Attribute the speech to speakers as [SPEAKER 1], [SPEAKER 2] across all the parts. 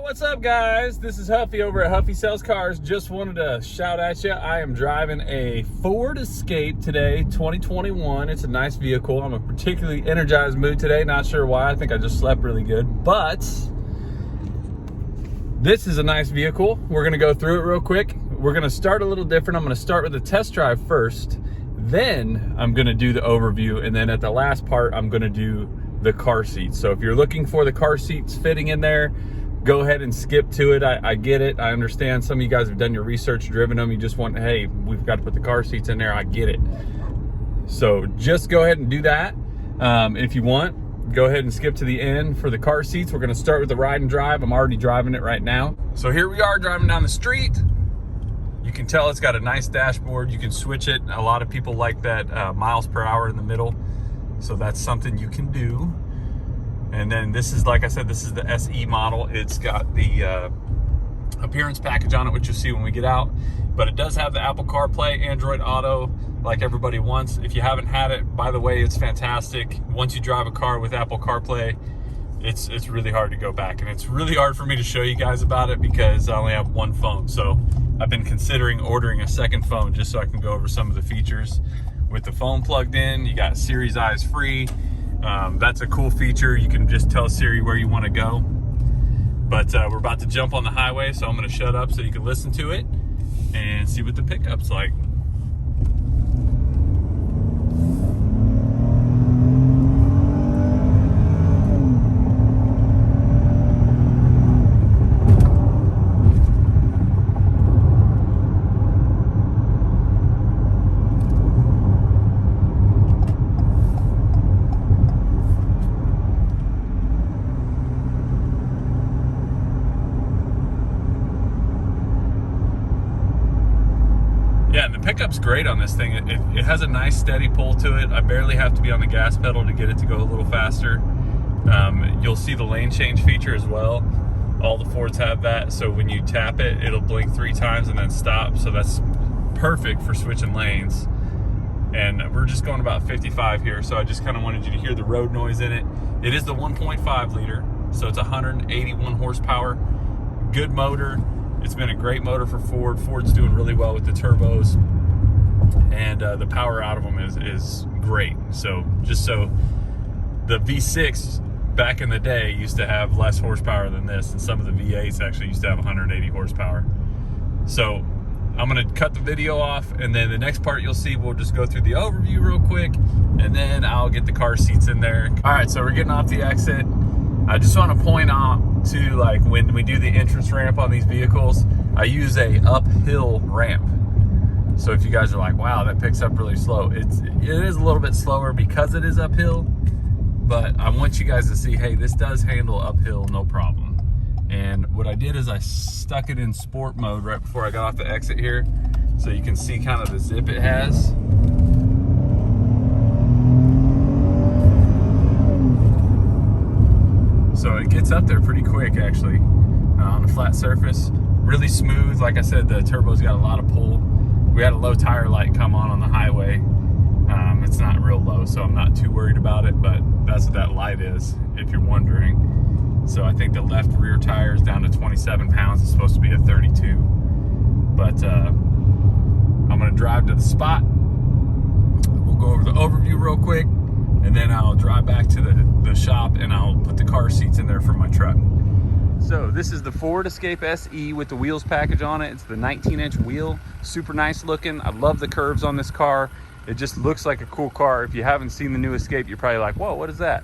[SPEAKER 1] What's up, guys? This is Huffy over at Huffy Sells Cars. Just wanted to shout at you. I am driving a Ford Escape today, 2021. It's a nice vehicle. I'm in a particularly energized mood today. Not sure why. I think I just slept really good. But this is a nice vehicle. We're going to go through it real quick. We're going to start a little different. I'm going to start with a test drive first. Then I'm going to do the overview. And then at the last part, I'm going to do the car seats. So if you're looking for the car seats fitting in there, go ahead and skip to it. I get it. I understand some of you guys have done your research, driven them. You just want, hey, we've got to put the car seats in there. I get it. So just go ahead and do that. If you want, go ahead and skip to the end for the car seats. We're going to start with the ride and drive. I'm already driving it right now. So here we are driving down the street. You can tell it's got a nice dashboard. You can switch it. A lot of people like that miles per hour in the middle. So that's something you can do. And then this is, like I said, this is the SE model. It's got the appearance package on it, which you'll see when we get out. But it does have the Apple CarPlay, Android Auto, like everybody wants. If you haven't had it, by the way, it's fantastic. Once you drive a car with Apple CarPlay, it's really hard to go back. And it's really hard for me to show you guys about it because I only have one phone. So I've been considering ordering a second phone just so I can go over some of the features. With the phone plugged in, you got Siri's Eyes Free. That's a cool feature. You can just tell Siri where you want to go. But we're about to jump on the highway, so I'm going to shut up so you can listen to it and see what the pickup's like. Yeah, and the pickup's great on this thing. It has a nice steady pull to it. I barely have to be on the gas pedal to get it to go a little faster. You'll see the lane change feature as well. All the Fords have that, so when you tap it, it'll blink 3 times and then stop. So that's perfect for switching lanes. And we're just going about 55 here, so I just kind of wanted you to hear the road noise in it. It is the 1.5 liter, so it's 181 horsepower. Good motor. It's been a great motor for Ford. Ford's doing really well with the turbos, and the power out of them is great. So just so the V6 back in the day used to have less horsepower than this, and some of the V8s actually used to have 180 horsepower. So I'm going to cut the video off, and then the next part you'll see, we'll just go through the overview real quick, and then I'll get the car seats in there. All right, so we're getting off the exit. I just want to point out to, like, when we do the entrance ramp on these vehicles, I use a uphill ramp. So if you guys are like, wow, that picks up really slow, it is a little bit slower because it is uphill, but I want you guys to see, hey, this does handle uphill no problem. And what I did is I stuck it in sport mode right before I got off the exit here, so you can see kind of the zip it has. So it gets up there pretty quick, actually, on a flat surface. Really smooth. Like I said, the turbo's got a lot of pull. We had a low tire light come on the highway. It's not real low, so I'm not too worried about it, but that's what that light is, if you're wondering. So I think the left rear tire is down to 27 pounds. It's supposed to be a 32. But I'm going to drive to the spot. We'll go over the overview real quick, and then I'll drive back to the shop and I'll put the car seats in there for my truck. So this is the Ford Escape SE with the wheels package on it. It's the 19-inch wheel, super nice looking. I love the curves on this car. It just looks like a cool car. If you haven't seen the new Escape, you're probably like, whoa, what is that?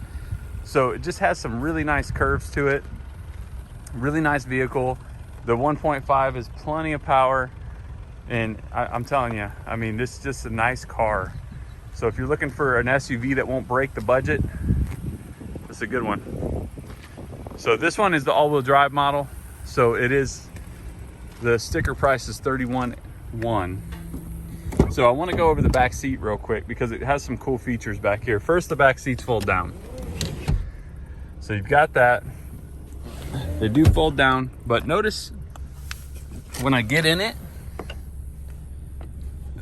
[SPEAKER 1] So it just has some really nice curves to it. Really nice vehicle. The 1.5 is plenty of power. And I'm telling you, I mean, this is just a nice car. So if you're looking for an SUV that won't break the budget, it's a good one. So this one is the all-wheel drive model. So it is, the sticker price is $31,100. So I want to go over the back seat real quick because it has some cool features back here. First, the back seats fold down. So you've got that. They do fold down, but notice when I get in it,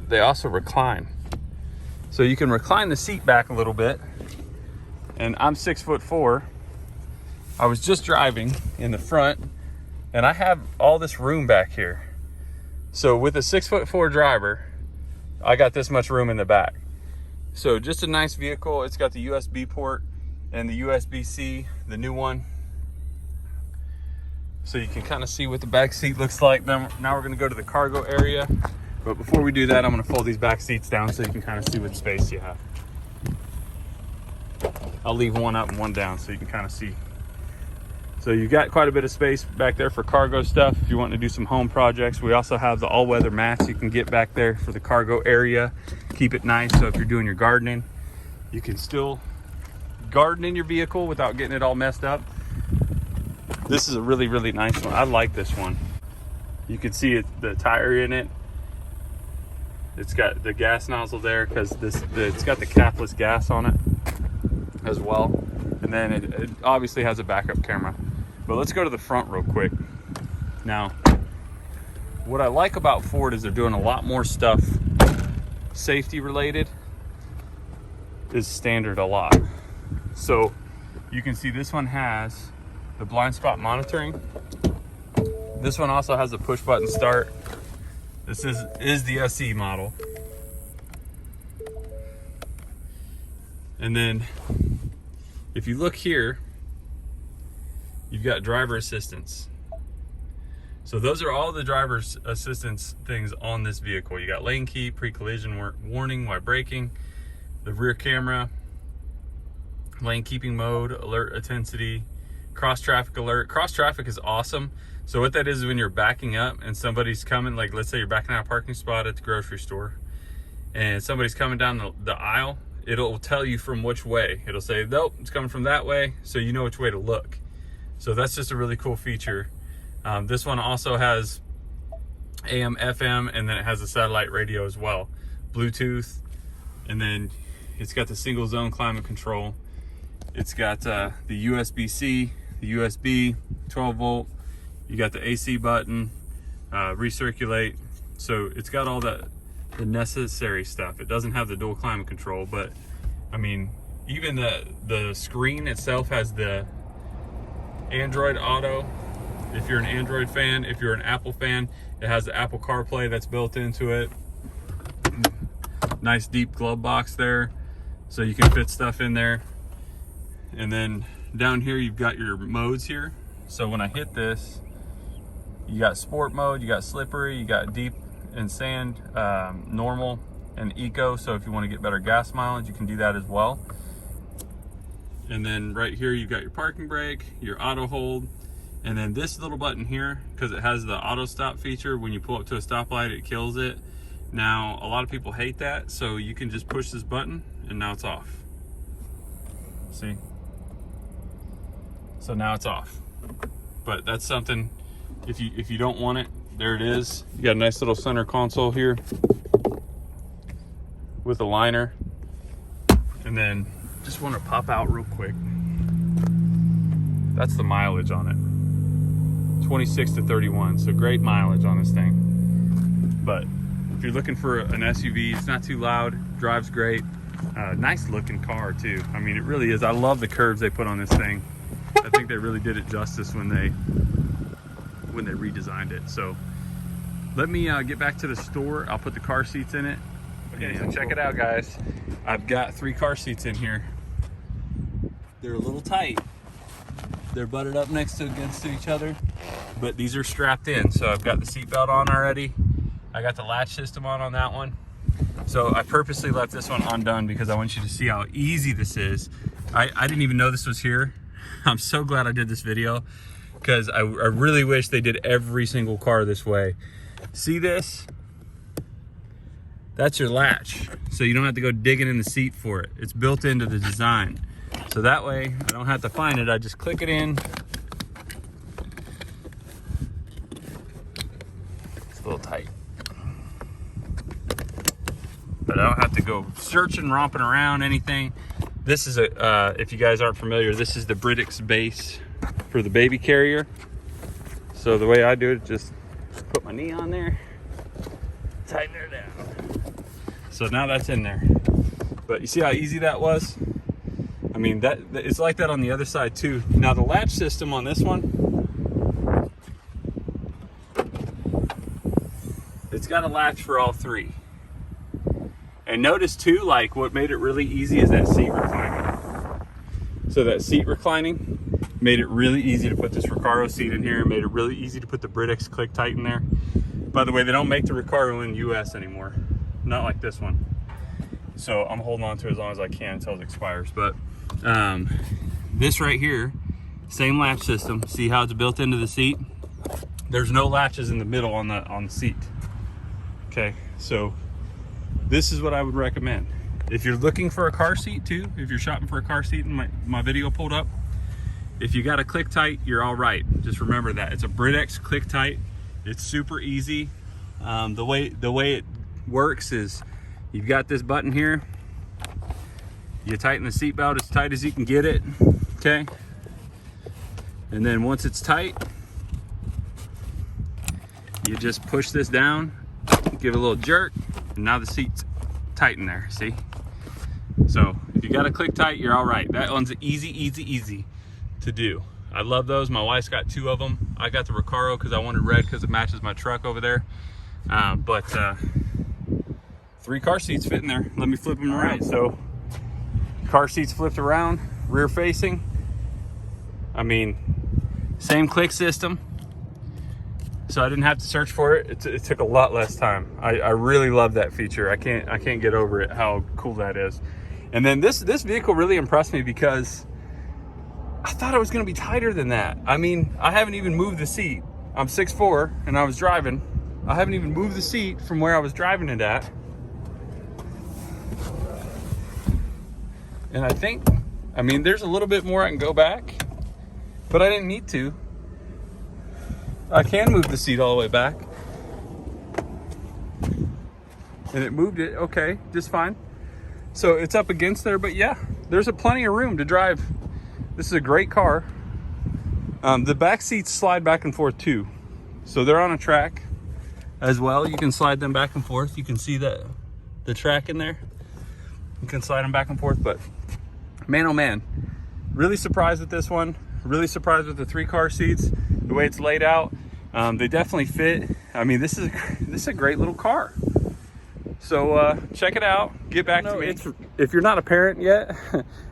[SPEAKER 1] they also recline. So you can recline the seat back a little bit. And I'm 6'4". I was just driving in the front And I have all this room back here. So with a 6'4" driver, I got this much room in the back. So just a nice vehicle. It's got the USB port and the USB-C, the new one. So you can kind of see what the back seat looks like. Now we're gonna go to the cargo area. But before we do that, I'm gonna fold these back seats down so you can kind of see what space you have. I'll leave one up and one down so you can kind of see. So you got quite a bit of space back there for cargo stuff. If you want to do some home projects, we also have the all-weather mats you can get back there for the cargo area. Keep it nice, so if you're doing your gardening, you can still garden in your vehicle without getting it all messed up. This is a really, really nice one. I like this one. You can see it, the tire in it. It's got the gas nozzle there because it's got the capless gas on it as well. And then it obviously has a backup camera. But let's go to the front real quick. Now, what I like about Ford is they're doing a lot more stuff safety related is standard a lot. So you can see this one has the blind spot monitoring. This one also has a push button start. This is the SE model. And then if you look here, you've got driver assistance. So those are all the driver's assistance things on this vehicle. You got lane key, pre-collision warning while braking, the rear camera, lane keeping mode, alert intensity, cross traffic alert. Cross traffic is awesome. So what that is when you're backing up and somebody's coming, like let's say you're backing out a parking spot at the grocery store and somebody's coming down the aisle, it'll tell you from which way. It'll say, nope, it's coming from that way, so you know which way to look. So that's just a really cool feature. This one also has AM, FM, and then it has a satellite radio as well. Bluetooth, and then it's got the single zone climate control. It's got the USB-C, the USB, 12 volt. You got the AC button, recirculate. So it's got all the necessary stuff. It doesn't have the dual climate control, but I mean, even the screen itself has the Android Auto. If you're an Android fan, if you're an Apple fan, it has the Apple CarPlay that's built into it. Nice deep glove box there, so you can fit stuff in there. And then down here, you've got your modes here. So when I hit this, you got sport mode, you got slippery, you got deep and sand, normal and eco. So if you want to get better gas mileage, you can do that as well. And then right here, you've got your parking brake, your auto hold, and then this little button here, because it has the auto stop feature. When you pull up to a stoplight, it kills it. Now, a lot of people hate that, so you can just push this button and now it's off. See? So now it's off. But that's something, if you don't want it, there it is. You got a nice little center console here with a liner. And then just want to pop out real quick. That's the mileage on it. 26 to 31, so great mileage on this thing. But if you're looking for an SUV, it's not too loud, drives great. Nice looking car too. I mean, it really is. I love the curves they put on this thing. I think they really did it justice when they redesigned it. So let me get back to the store. I'll put the car seats in it. Okay, so check it out, guys. I've got 3 car seats in here. They're a little tight. They're butted up against each other, but these are strapped in. So I've got the seat belt on already. I got the latch system on that one. So I purposely left this one undone because I want you to see how easy this is. I didn't even know this was here. I'm so glad I did this video because I really wish they did every single car this way. See this? That's your latch. So you don't have to go digging in the seat for it. It's built into the design. So that way I don't have to find it. I just click it in. It's a little tight. But I don't have to go searching, romping around, anything. This is if you guys aren't familiar, this is the Britax base for the baby carrier. So the way I do it, just put my knee on there, tighten her down. So now that's in there. But you see how easy that was? I mean, it's like that on the other side too. Now the latch system on this one it's got a latch for all three. And notice too, like what made it really easy is that seat reclining. So that seat reclining made it really easy to put this Recaro seat in here, made it really easy to put the Britex Click Tight in there. By the way, they don't make the Recaro in the US anymore. Not like this one. So I'm holding on to it as long as I can until it expires. But this right here, same latch system. See how it's built into the seat? There's no latches in the middle on the seat. Okay, so this is what I would recommend. If you're looking for a car seat too, if you're shopping for a car seat, and my video pulled up, if you got a Click Tight, you're all right. Just remember that it's a Britex Click Tight. It's super easy. The way it works is you've got this button here. You tighten the seat belt as tight as you can get it. Okay, and then once it's tight, you just push this down, give it a little jerk, and now the seat's tight in there. See? So if you got a Click Tight, you're all right. That one's easy to do. I love those. My wife's got 2 of them. I got the Recaro because I wanted red because it matches my truck over there. 3 car seats fit in there. Let me flip them around. So car seats flipped around, rear facing. I mean, same click system. So I didn't have to search for it. It took a lot less time. I really love that feature. I can't get over it, how cool that is. And then this vehicle really impressed me because I thought it was gonna be tighter than that. I mean, I haven't even moved the seat. I'm 6'4" and I was driving. I haven't even moved the seat from where I was driving it at. And I mean, there's a little bit more I can go back, but I didn't need to. I can move the seat all the way back. And it moved it, okay, just fine. So it's up against there, but yeah, there's plenty of room to drive. This is a great car. The back seats slide back and forth too. So they're on a track as well. You can slide them back and forth. You can see the track in there. You can slide them back and forth, but man, oh man, really surprised with this one. Really surprised with the 3 car seats, the way it's laid out. They definitely fit. I mean, this is a great little car. So check it out. Get back to me. If you're not a parent yet,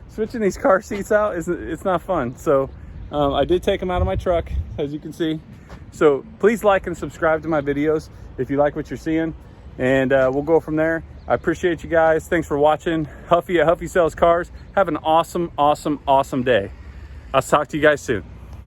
[SPEAKER 1] switching these car seats out it's not fun. So I did take them out of my truck, as you can see. So please like and subscribe to my videos if you like what you're seeing, and we'll go from there. I appreciate you guys. Thanks for watching. Huffy at Huffy Sells Cars. Have an awesome day. I'll talk to you guys soon.